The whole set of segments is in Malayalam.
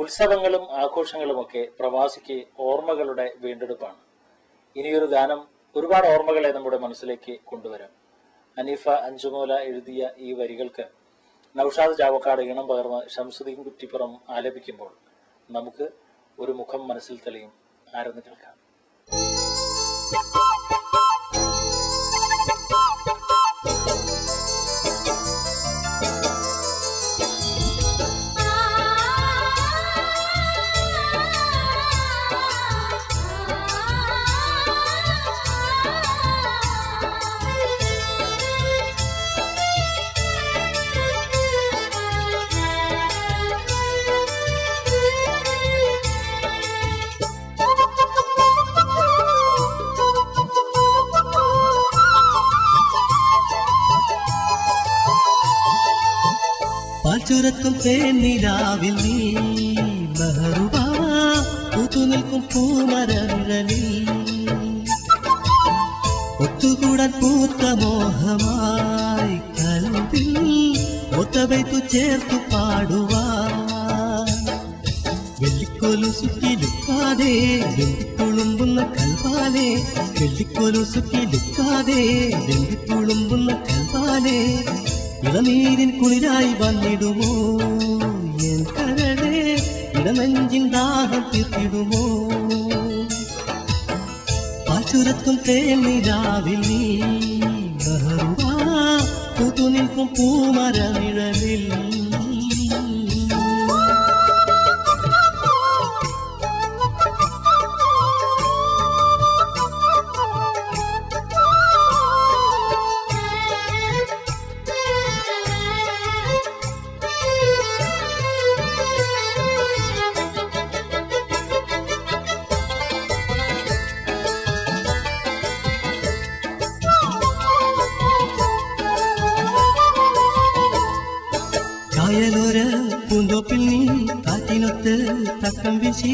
ഉത്സവങ്ങളും ആഘോഷങ്ങളുമൊക്കെ പ്രവാസിക്ക് ഓർമ്മകളുടെ വീണ്ടെടുപ്പാണ്. ഇനിയൊരു ഗാനം ഒരുപാട് ഓർമ്മകളെ നമ്മുടെ മനസ്സിലേക്ക് കൊണ്ടുവരാം. ഹനീഫ അഞ്ചുമൂല എഴുതിയ ഈ വരികൾക്ക് നൗഷാദ് ചാവക്കാട് ഈണം പകർന്ന് ശംസുദ്ദീൻ കുറ്റിപ്പുറം ആലപിക്കുമ്പോൾ നമുക്ക് ഒരു മുഖം മനസ്സിൽ തെളിയും. ആരെന്ന് കേൾക്കാം. ചുരത്തും തേനിലാവിൽ നീ ബഹറുവാ പൂത്തുനിൽക്കും പൂമരനിഴലിൽ ഒത്തുകൂടാൻ പൂത്ത മോഹമായി കൽവിൽ ഒത്തവയ്ത്തു ചേർത്തു പാടുവാ വെള്ളിക്കോലു സുക്കിലുക്കാതെ വെള്ളിത്തുളുമ്പുന്ന കൽവാലെ വെള്ളിക്കോലു സുക്കിലുക്കാതെ വെള്ളിത്തുളുമ്പുന്ന കൽവാലെ ഇളനീരിൻ കുളിരായി വന്നിടുമോ എൻ കരളെ ഇടനെഞ്ചിൻ ദാഹം തീർത്തിടുമോ പാച്ചുരത്തും തേനിലാവിൽ നീ ബഹറുവാ പൂത്തുനിൽക്കും പൂമരനിഴലിൽ കായലോര പൂന്തോപ്പിൽ നീ കാറ്റിനൊത്ത് തക്കം വീശി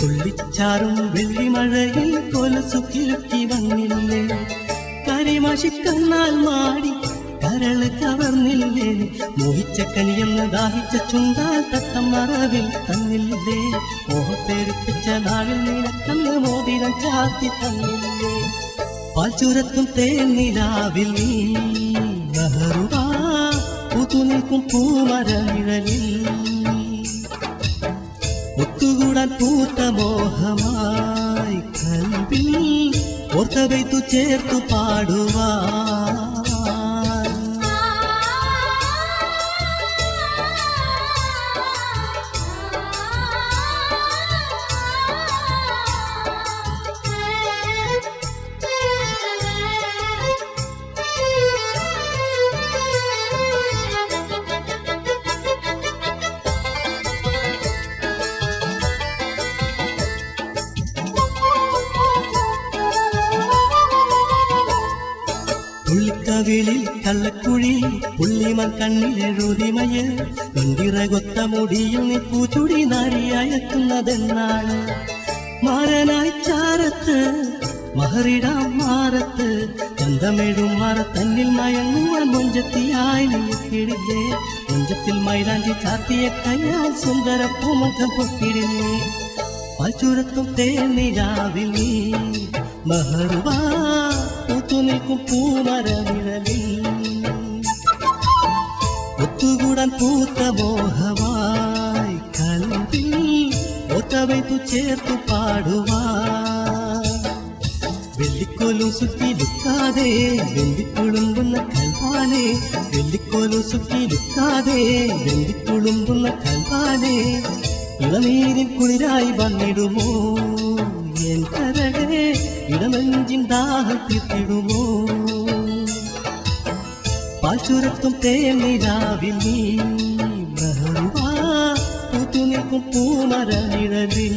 തുള്ളിച്ചാറും വെള്ളിമഴയിൽ കൊലസുക്കിലുക്കി വന്നില്ലേ കരിമാശിക്കണ്ണാൽ മാടി കരള് കവർന്നില്ലേ മോഹിച്ച കനിയെന്ന് ദാഹിച്ച ചുണ്ടാൽ തത്തം മറവിൽ തന്നില്ലേ മോഹപ്പെരുപ്പിച്ച നാളിൽ നിനക്കന്ന് മോതിരം ചാത്തി തന്നില്ലേ പാൽച്ചുരത്തും തേനിലാവിൽ നീ ബഹറുവാ പൂത്തുനിൽക്കും പൂമരനിഴലിൽ ഒത്തുകൂടാൻ പൂത്ത മോഹമായി കൽവിൽ ഓർത്തവയ്ത്തു ചേർത്തു പാടുവാ പുള്ളിക്കവിളിൽ കള്ളക്കുഴി പുള്ളിമൻ കണ്ണിലെഴുതിമയ വെണ്ടിറകൊത്ത മുടിയിൽ നീ പൂച്ചുടി നാരിയായെത്തുന്നതെന്നാണ് മാരനായി ചാരത്ത് മഹറിടാം മാറത്ത് ചന്തമെഴും മാറ തന്നിൽ മയങ്ങുവാൻ മൊഞ്ചത്തിയായി നീ കിടില്ലേ മൊഞ്ചത്തിൽ മൈലാഞ്ചി ചാത്തിയ കയ്യാൽ സുന്ദര പൂമുഖം പൊട്ടിടില്ലേ പാൽച്ചുരത്തും തേനിലാവിൽ നീ ബഹറുവാ പൂത്തുനിൽക്കും പൂമരനിഴലിൽ ഒത്തുകൂടാൻ പൂത്ത മോഹമായി കൽവിൽ ഒത്തവയ്ത്തു ചേർത്തു പാടുവാ വെള്ളിക്കോലു സുക്കിലുക്കാതെ വെള്ളിത്തുളുമ്പുന്ന കൽവാലെ വെള്ളിക്കോലു സുക്കിലുക്കാതെ വെള്ളിത്തുളുമ്പുന്ന കൽവാലെ ഇളനീരിൻ കുളിരായി വന്നിടുമോ എൻ കരളെ ഇടനെഞ്ചിൻ ദാഹം തീർത്തിടുമോ പാൽച്ചുരത്തും തേനിലാവിൽ നീ ബഹറുവാ പൂത്തുനിൽക്കും പൂമരനിഴലിൽ